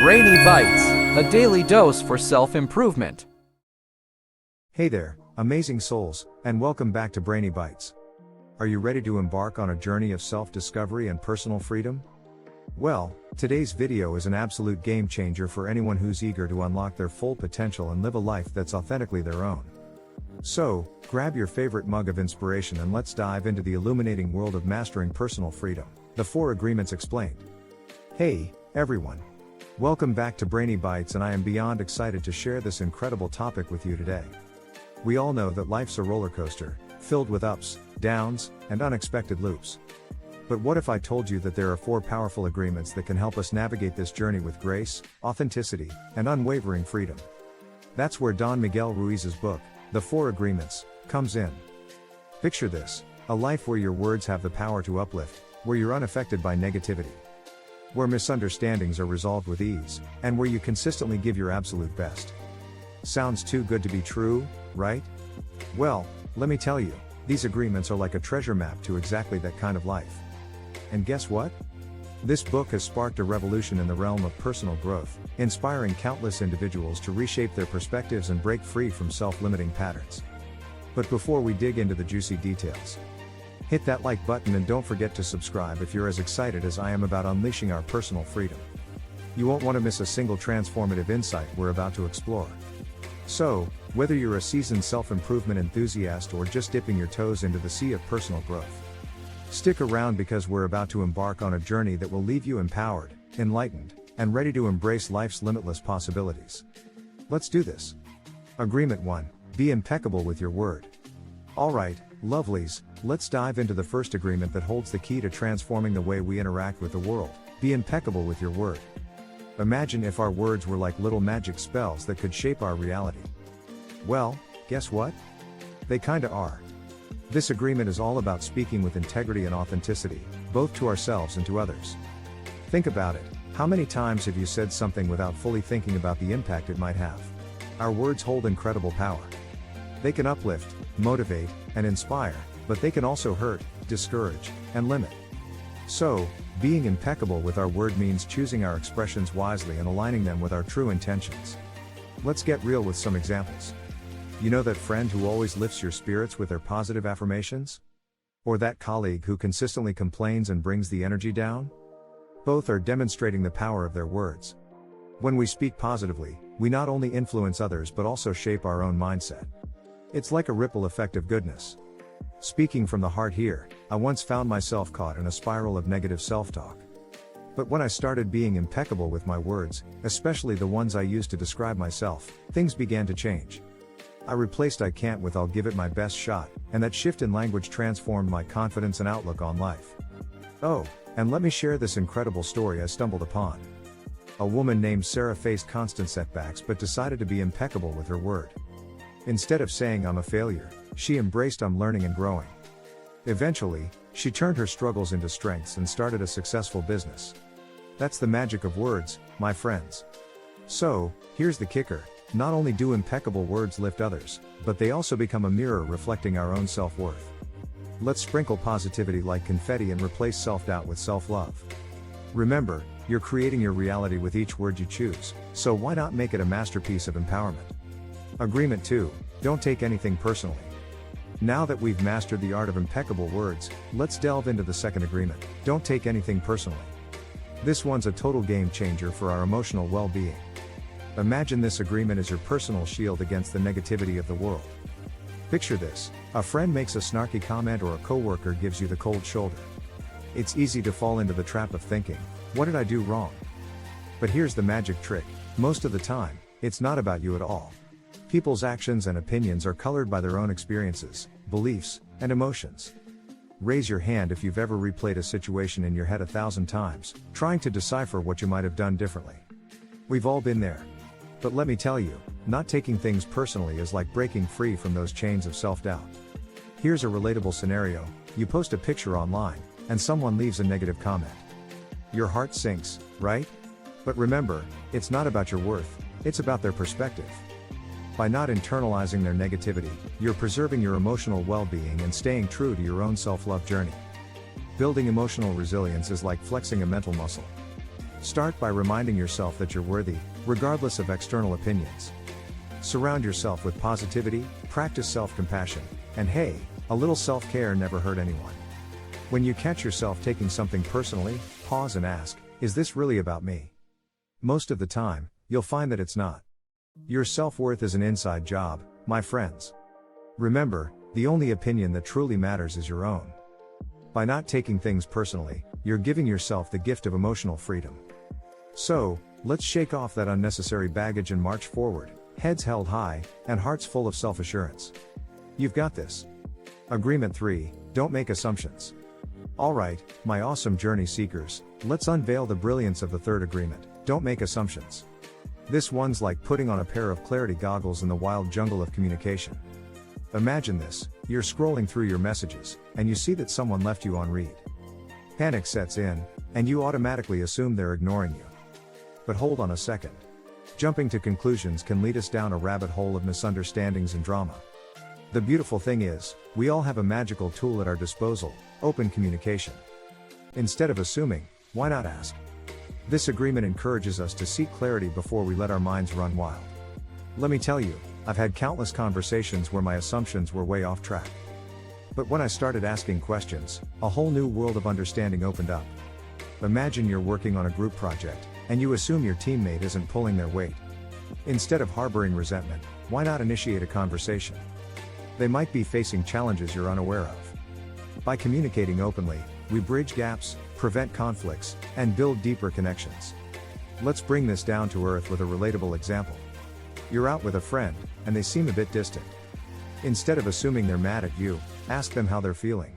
Brainy Bites, a daily dose for self-improvement. Hey there, amazing souls, and welcome back to Brainy Bites. Are you ready to embark on a journey of self-discovery and personal freedom? Well, today's video is an absolute game changer for anyone who's eager to unlock their full potential and live a life that's authentically their own. So, grab your favorite mug of inspiration and let's dive into the illuminating world of mastering personal freedom. The 4 Agreements Explained. Hey, everyone. Welcome back to Brainy Bites, and I am beyond excited to share this incredible topic with you today. We all know that life's a roller coaster, filled with ups, downs, and unexpected loops. But what if I told you that there are 4 powerful agreements that can help us navigate this journey with grace, authenticity, and unwavering freedom? That's where Don Miguel Ruiz's book, The 4 Agreements, comes in. Picture this: a life where your words have the power to uplift, where you're unaffected by negativity, where misunderstandings are resolved with ease, and where you consistently give your absolute best. Sounds too good to be true, right? Well, let me tell you, these agreements are like a treasure map to exactly that kind of life. And guess what? This book has sparked a revolution in the realm of personal growth, inspiring countless individuals to reshape their perspectives and break free from self-limiting patterns. But before we dig into the juicy details, hit that like button and don't forget to subscribe if you're as excited as I am about unleashing our personal freedom. You won't want to miss a single transformative insight we're about to explore. So, whether you're a seasoned self-improvement enthusiast or just dipping your toes into the sea of personal growth, stick around because we're about to embark on a journey that will leave you empowered, enlightened, and ready to embrace life's limitless possibilities. Let's do this. Agreement 1. Be impeccable with your word. Alright, lovelies, let's dive into the first agreement that holds the key to transforming the way we interact with the world. Be impeccable with your word. Imagine if our words were like little magic spells that could shape our reality. Well, guess what? They kinda are. This agreement is all about speaking with integrity and authenticity, both to ourselves and to others. Think about it: how many times have you said something without fully thinking about the impact it might have? Our words hold incredible power. They can uplift, motivate, and inspire, but they can also hurt, discourage, and limit. So, being impeccable with our word means choosing our expressions wisely and aligning them with our true intentions. Let's get real with some examples. You know that friend who always lifts your spirits with their positive affirmations? Or that colleague who consistently complains and brings the energy down? Both are demonstrating the power of their words. When we speak positively, we not only influence others but also shape our own mindset. It's like a ripple effect of goodness. Speaking from the heart here, I once found myself caught in a spiral of negative self-talk. But when I started being impeccable with my words, especially the ones I used to describe myself, things began to change. I replaced "I can't" with "I'll give it my best shot," and that shift in language transformed my confidence and outlook on life. Oh, and let me share this incredible story I stumbled upon. A woman named Sarah faced constant setbacks but decided to be impeccable with her word. Instead of saying "I'm a failure," she embraced "I'm learning and growing." Eventually, she turned her struggles into strengths and started a successful business. That's the magic of words, my friends. So, here's the kicker: not only do impeccable words lift others, but they also become a mirror reflecting our own self-worth. Let's sprinkle positivity like confetti and replace self-doubt with self-love. Remember, you're creating your reality with each word you choose, so why not make it a masterpiece of empowerment? Agreement 2. Don't take anything personally. Now that we've mastered the art of impeccable words, let's delve into the second agreement. Don't take anything personally. This one's a total game changer for our emotional well-being. Imagine this agreement as your personal shield against the negativity of the world. Picture this: a friend makes a snarky comment or a coworker gives you the cold shoulder. It's easy to fall into the trap of thinking, "What did I do wrong?" But here's the magic trick: most of the time, it's not about you at all. People's actions and opinions are colored by their own experiences, beliefs, and emotions. Raise your hand if you've ever replayed a situation in your head 1,000 times, trying to decipher what you might have done differently. We've all been there. But let me tell you, not taking things personally is like breaking free from those chains of self-doubt. Here's a relatable scenario: you post a picture online, and someone leaves a negative comment. Your heart sinks, right? But remember, it's not about your worth, it's about their perspective. By not internalizing their negativity, you're preserving your emotional well-being and staying true to your own self-love journey. Building emotional resilience is like flexing a mental muscle. Start by reminding yourself that you're worthy, regardless of external opinions. Surround yourself with positivity, practice self-compassion, and hey, a little self-care never hurt anyone. When you catch yourself taking something personally, pause and ask, is this really about me? Most of the time, you'll find that it's not. Your self-worth is an inside job, my friends. Remember, the only opinion that truly matters is your own. By not taking things personally, you're giving yourself the gift of emotional freedom. So, let's shake off that unnecessary baggage and march forward, heads held high, and hearts full of self-assurance. You've got this. Agreement 3, don't make assumptions. Alright, my awesome journey seekers, let's unveil the brilliance of the third agreement, don't make assumptions. This one's like putting on a pair of clarity goggles in the wild jungle of communication. Imagine this, you're scrolling through your messages, and you see that someone left you on read. Panic sets in, and you automatically assume they're ignoring you. But hold on a second. Jumping to conclusions can lead us down a rabbit hole of misunderstandings and drama. The beautiful thing is, we all have a magical tool at our disposal, open communication. Instead of assuming, why not ask? This agreement encourages us to seek clarity before we let our minds run wild. Let me tell you, I've had countless conversations where my assumptions were way off track. But when I started asking questions, a whole new world of understanding opened up. Imagine you're working on a group project, and you assume your teammate isn't pulling their weight. Instead of harboring resentment, why not initiate a conversation? They might be facing challenges you're unaware of. By communicating openly, we bridge gaps, prevent conflicts, and build deeper connections. Let's bring this down to earth with a relatable example. You're out with a friend, and they seem a bit distant. Instead of assuming they're mad at you, ask them how they're feeling.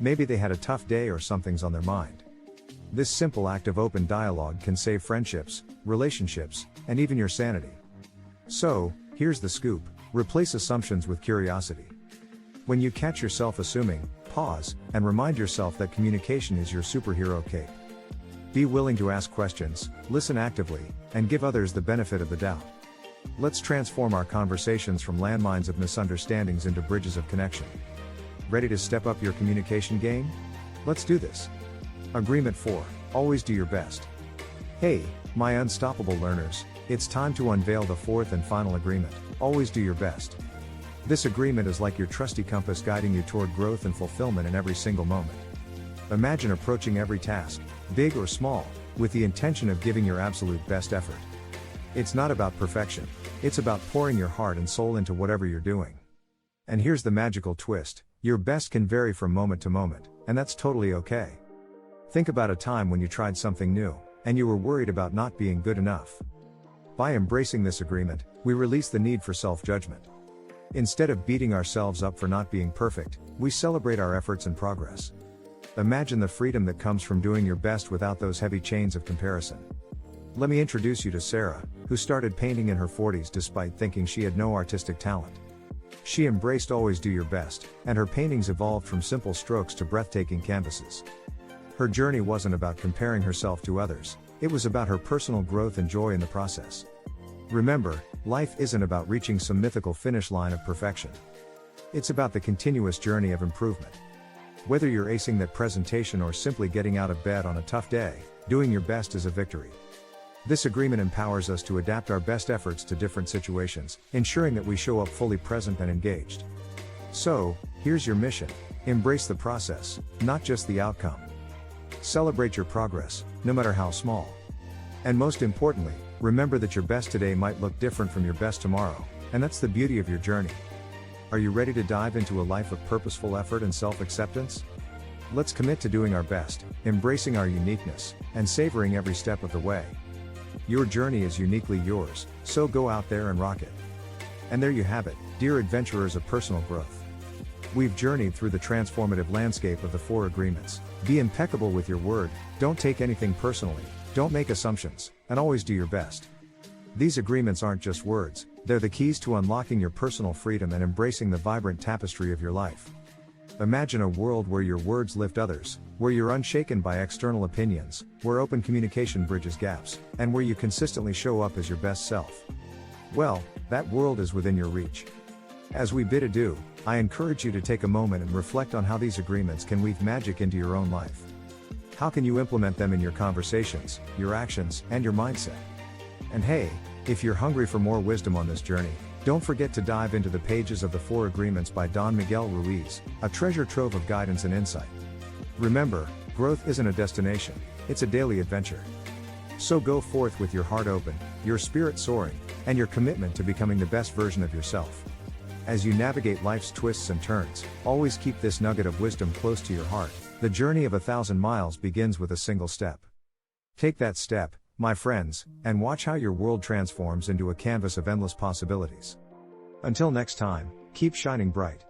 Maybe they had a tough day or something's on their mind. This simple act of open dialogue can save friendships, relationships, and even your sanity. So, here's the scoop, replace assumptions with curiosity. When you catch yourself assuming, pause, and remind yourself that communication is your superhero cape. Be willing to ask questions, listen actively, and give others the benefit of the doubt. Let's transform our conversations from landmines of misunderstandings into bridges of connection. Ready to step up your communication game? Let's do this. Agreement 4, always do your best. Hey, my unstoppable learners, it's time to unveil the fourth and final agreement, always do your best. This agreement is like your trusty compass guiding you toward growth and fulfillment in every single moment. Imagine approaching every task, big or small, with the intention of giving your absolute best effort. It's not about perfection, it's about pouring your heart and soul into whatever you're doing. And here's the magical twist, your best can vary from moment to moment, and that's totally okay. Think about a time when you tried something new, and you were worried about not being good enough. By embracing this agreement, we release the need for self-judgment. Instead of beating ourselves up for not being perfect, we celebrate our efforts and progress. Imagine the freedom that comes from doing your best without those heavy chains of comparison. Let me introduce you to Sarah, who started painting in her 40s despite thinking she had no artistic talent. She embraced always do your best, and her paintings evolved from simple strokes to breathtaking canvases. Her journey wasn't about comparing herself to others, it was about her personal growth and joy in the process. Remember, life isn't about reaching some mythical finish line of perfection. It's about the continuous journey of improvement. Whether you're acing that presentation or simply getting out of bed on a tough day, doing your best is a victory. This agreement empowers us to adapt our best efforts to different situations, ensuring that we show up fully present and engaged. So, here's your mission: embrace the process, not just the outcome. Celebrate your progress, no matter how small. And most importantly, remember that your best today might look different from your best tomorrow, and that's the beauty of your journey. Are you ready to dive into a life of purposeful effort and self-acceptance? Let's commit to doing our best, embracing our uniqueness, and savoring every step of the way. Your journey is uniquely yours, so go out there and rock it. And there you have it, dear adventurers of personal growth. We've journeyed through the transformative landscape of the 4 agreements. Be impeccable with your word, don't take anything personally, don't make assumptions, and always do your best. These agreements aren't just words, they're the keys to unlocking your personal freedom and embracing the vibrant tapestry of your life. Imagine a world where your words lift others, where you're unshaken by external opinions, where open communication bridges gaps, and where you consistently show up as your best self. Well, that world is within your reach. As we bid adieu, I encourage you to take a moment and reflect on how these agreements can weave magic into your own life. How can you implement them in your conversations, your actions, and your mindset? And hey, if you're hungry for more wisdom on this journey, don't forget to dive into the pages of the Four Agreements by Don Miguel Ruiz, a treasure trove of guidance and insight. Remember, growth isn't a destination, it's a daily adventure. So go forth with your heart open, your spirit soaring, and your commitment to becoming the best version of yourself. As you navigate life's twists and turns, always keep this nugget of wisdom close to your heart. The journey of 1,000 miles begins with a single step. Take that step, my friends, and watch how your world transforms into a canvas of endless possibilities. Until next time, keep shining bright.